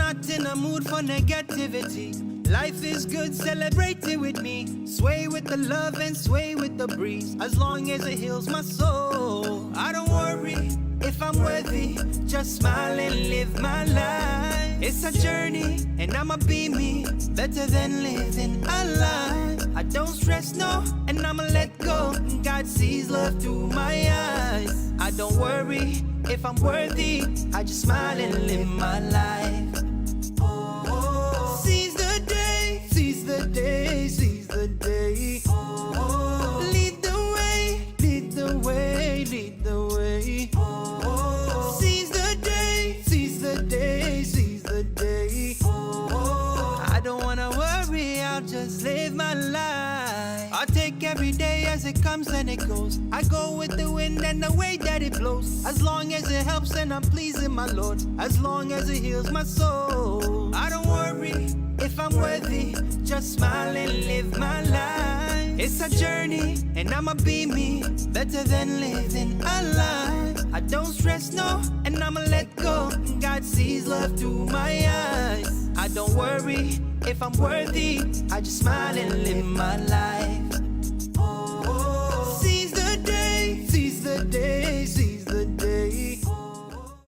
not in a mood for negativity. Life is good, celebrate it with me. Sway with the love and sway with the breeze. As long as it heals my soul, I don't worry if I'm worthy. Just smile and live my life. It's a journey and I'ma be me, better than living a lie. I don't stress, no, and I'ma let go. God sees love through my eyes. I don't worry if I'm worthy. I just smile and live my life. Seize the day, seize the day, seize the day. Lead the way, lead the way, lead the way. Seize the day, seize the day, seize the day. I don't wanna worry, I'll just live my life. I take every day as it comes and it goes. I go with the wind and the way that it blows. As long as it helps and I'm pleasing my Lord. As long as it heals my soul. I don't worry if I'm worthy. Just smile and live my life. It's a journey and I'ma be me, better than living a lie. I don't stress, no, and I'ma let go. God sees love through my eyes. I don't worry if I'm worthy. I just smile and live my life.